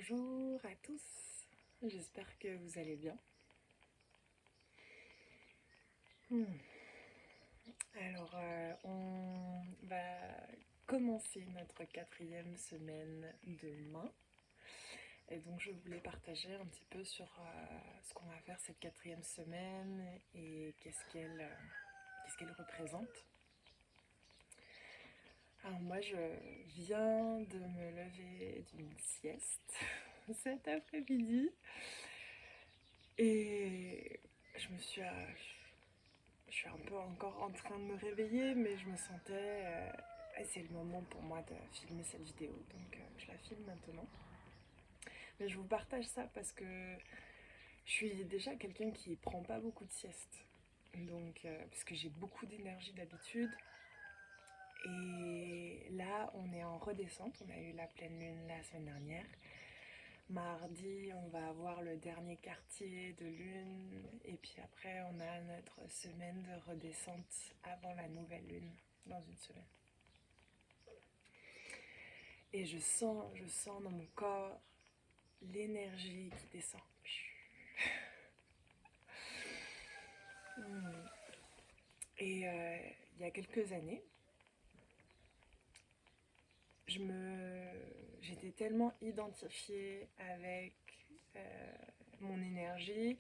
Bonjour à tous, j'espère que vous allez bien. Hmm. Alors, on va commencer notre 4e semaine demain. Et donc, je voulais partager un petit peu sur ce qu'on va faire cette 4e semaine et qu'est-ce qu'elle représente. Alors moi, je viens de me lever d'une sieste cet après-midi et je suis un peu encore en train de me réveiller, mais je me sentais, c'est le moment pour moi de filmer cette vidéo, donc je la filme maintenant. Mais je vous partage ça parce que je suis déjà quelqu'un qui prend pas beaucoup de siestes, donc parce que j'ai beaucoup d'énergie d'habitude. Et là, on est en redescente. On a eu la pleine lune la semaine dernière. Mardi, on va avoir le dernier quartier de lune. Et puis après, on a notre semaine de redescente avant la nouvelle lune, dans une semaine. Et je sens dans mon corps l'énergie qui descend. Et il y a quelques années, j'étais tellement identifiée avec mon énergie,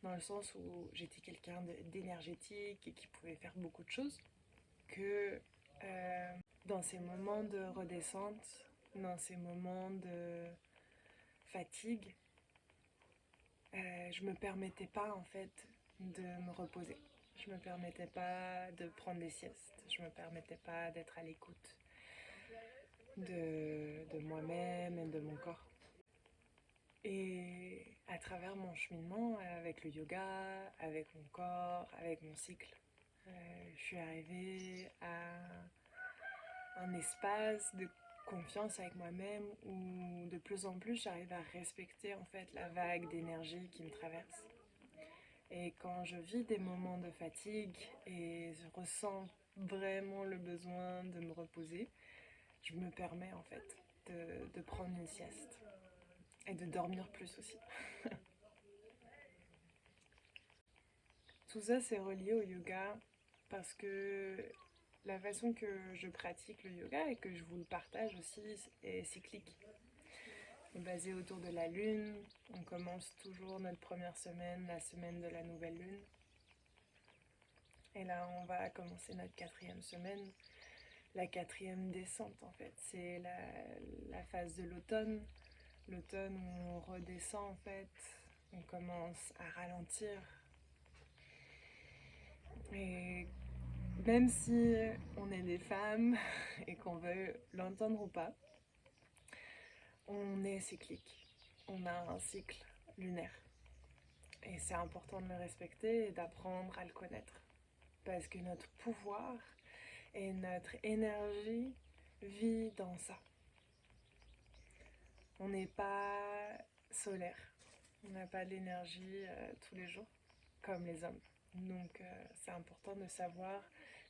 dans le sens où j'étais quelqu'un d'énergétique et qui pouvait faire beaucoup de choses, que dans ces moments de redescente, dans ces moments de fatigue, je me permettais pas en fait de me reposer. Je me permettais pas de prendre des siestes. Je me permettais pas d'être à l'écoute de moi-même et de mon corps. Et à travers mon cheminement avec le yoga, avec mon corps, avec mon cycle, je suis arrivée à un espace de confiance avec moi-même où de plus en plus j'arrive à respecter en fait la vague d'énergie qui me traverse. Et quand je vis des moments de fatigue et je ressens vraiment le besoin de me reposer, je me permets en fait de prendre une sieste et de dormir plus aussi. Tout ça c'est relié au yoga parce que la façon que je pratique le yoga et que je vous le partage aussi est cyclique. C'est basé autour de la lune. On commence toujours notre première semaine, la semaine de la nouvelle lune. Et là, on va commencer notre 4e semaine, la 4e descente en fait. C'est la phase de l'automne. L'automne où on redescend en fait, on commence à ralentir. Et même si on est des femmes et qu'on veut l'entendre ou pas, on est cyclique. On a un cycle lunaire. Et c'est important de le respecter et d'apprendre à le connaître. Parce que notre pouvoir et notre énergie vit dans ça. On n'est pas solaire. On n'a pas de l'énergie tous les jours, comme les hommes. Donc c'est important de savoir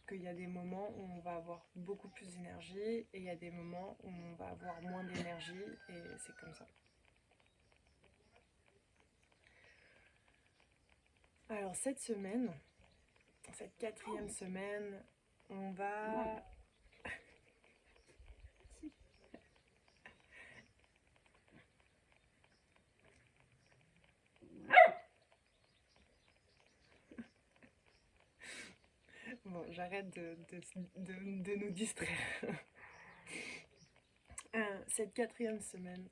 qu'il y a des moments où on va avoir beaucoup plus d'énergie et il y a des moments où on va avoir moins d'énergie et c'est comme ça. Alors cette semaine, cette 4e semaine, on va... Bon, j'arrête de nous distraire. Cette 4e semaine,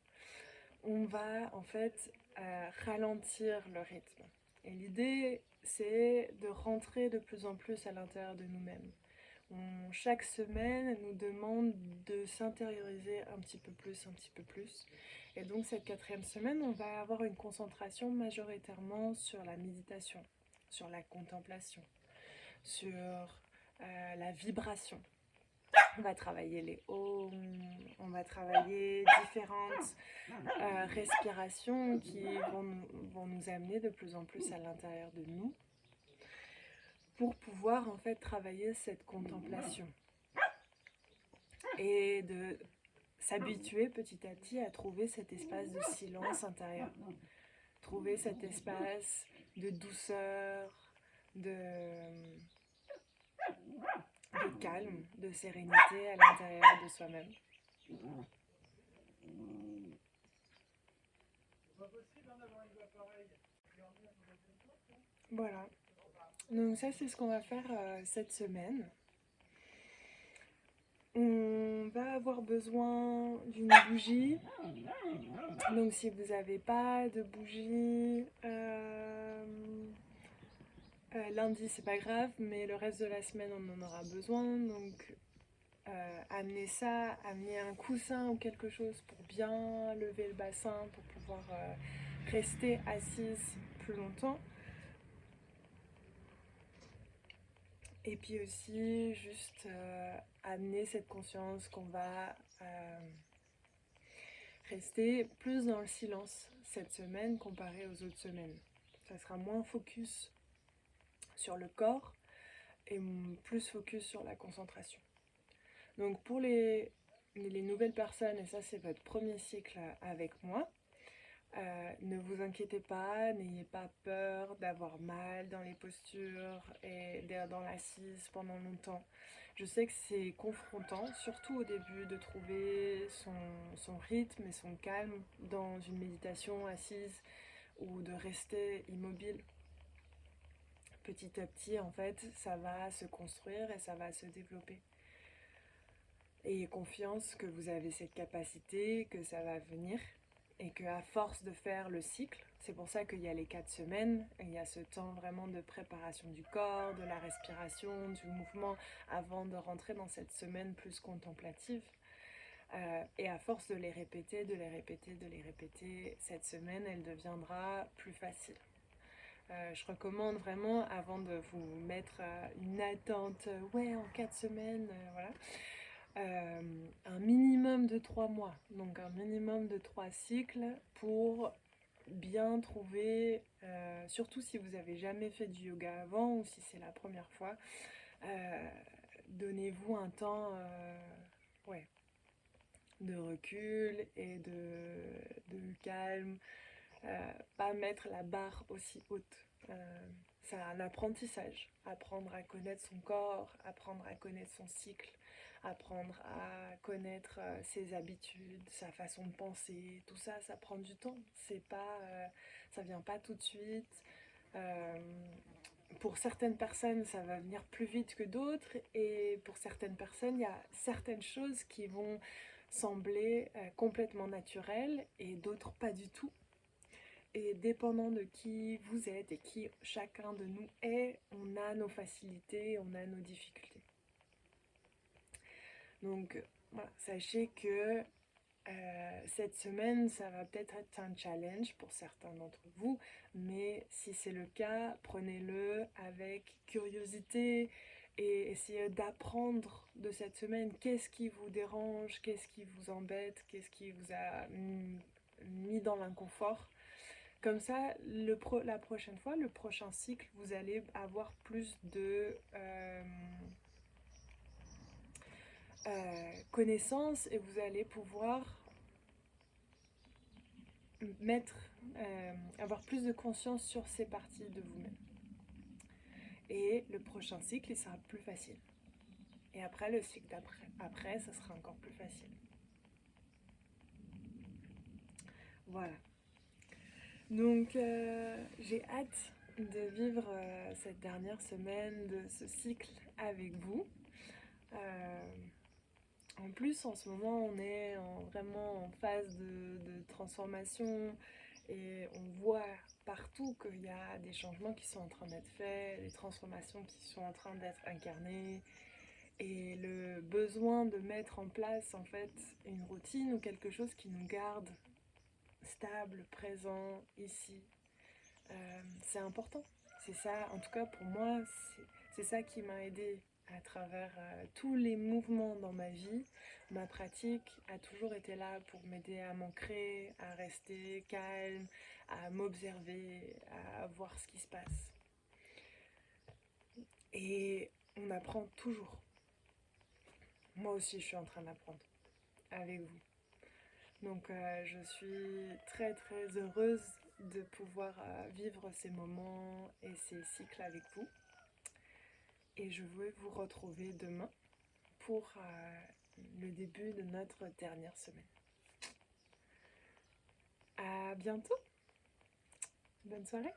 on va en fait ralentir le rythme. Et l'idée, c'est de rentrer de plus en plus à l'intérieur de nous-mêmes. Chaque semaine nous demande de s'intérioriser un petit peu plus, un petit peu plus. Et donc cette 4e semaine, on va avoir une concentration majoritairement sur la méditation, sur la contemplation, sur la vibration. On va travailler les on va travailler différentes respirations qui vont nous amener de plus en plus à l'intérieur de nous pour pouvoir en fait travailler cette contemplation et de s'habituer petit à petit à trouver cet espace de silence intérieur. Trouver cet espace de douceur, de, de calme, de sérénité à l'intérieur de soi-même. Voilà. Donc ça, c'est ce qu'on va faire cette semaine. On va avoir besoin d'une bougie. Donc si vous n'avez pas de bougie, lundi c'est pas grave, mais le reste de la semaine on en aura besoin. Donc amenez ça, amenez un coussin ou quelque chose pour bien lever le bassin, pour pouvoir rester assise plus longtemps. Et puis aussi juste amener cette conscience qu'on va rester plus dans le silence cette semaine comparé aux autres semaines. Ça sera moins focus sur le corps et plus focus sur la concentration. Donc pour les nouvelles personnes, et ça c'est votre premier cycle avec moi, ne vous inquiétez pas, n'ayez pas peur d'avoir mal dans les postures et d'être dans l'assise pendant longtemps. Je sais que c'est confrontant, surtout au début, de trouver son rythme et son calme dans une méditation assise ou de rester immobile. Petit à petit, en fait, ça va se construire et ça va se développer. Ayez confiance que vous avez cette capacité, que ça va venir. Et qu'à force de faire le cycle, c'est pour ça qu'il y a les 4 semaines, il y a ce temps vraiment de préparation du corps, de la respiration, du mouvement, avant de rentrer dans cette semaine plus contemplative. Et à force de les répéter, cette semaine, elle deviendra plus facile. Je recommande vraiment, avant de vous mettre une attente, ouais, en 4 semaines, voilà, un minimum de 3 mois, donc un minimum de 3 cycles pour bien trouver, surtout si vous n'avez jamais fait du yoga avant ou si c'est la première fois, euh, donnez-vous un temps ouais, de recul et de calme, pas mettre la barre aussi haute. C'est un apprentissage, apprendre à connaître son corps, apprendre à connaître son cycle, apprendre à connaître ses habitudes, sa façon de penser, tout ça, ça prend du temps. C'est pas, ça vient pas tout de suite. Euh, pour certaines personnes, ça va venir plus vite que d'autres, et pour certaines personnes, il y a certaines choses qui vont sembler complètement naturelles et d'autres pas du tout. Et dépendant de qui vous êtes et qui chacun de nous est, on a nos facilités, on a nos difficultés. Donc voilà, sachez que cette semaine, ça va peut-être être un challenge pour certains d'entre vous, mais si c'est le cas, prenez-le avec curiosité et essayez d'apprendre de cette semaine. Qu'est-ce qui vous dérange, qu'est-ce qui vous embête, qu'est-ce qui vous a mis dans l'inconfort. Comme ça, la prochaine fois, le prochain cycle, vous allez avoir plus de connaissances et vous allez pouvoir avoir plus de conscience sur ces parties de vous-même. Et le prochain cycle, il sera plus facile. Et après, le cycle d'après, ça sera encore plus facile. Voilà. Donc, j'ai hâte de vivre cette dernière semaine de ce cycle avec vous. En plus, en ce moment, on est vraiment en phase de transformation et on voit partout qu'il y a des changements qui sont en train d'être faits, des transformations qui sont en train d'être incarnées et le besoin de mettre en place en fait une routine ou quelque chose qui nous garde stable, présent, ici. C'est important. C'est ça, en tout cas pour moi, c'est ça qui m'a aidée à travers tous les mouvements dans ma vie. Ma pratique a toujours été là pour m'aider à m'ancrer, à rester calme, à m'observer, à voir ce qui se passe. Et on apprend toujours. Moi aussi, je suis en train d'apprendre avec vous. Donc je suis très très heureuse de pouvoir vivre ces moments et ces cycles avec vous. Et je vais vous retrouver demain pour le début de notre dernière semaine. À bientôt. Bonne soirée.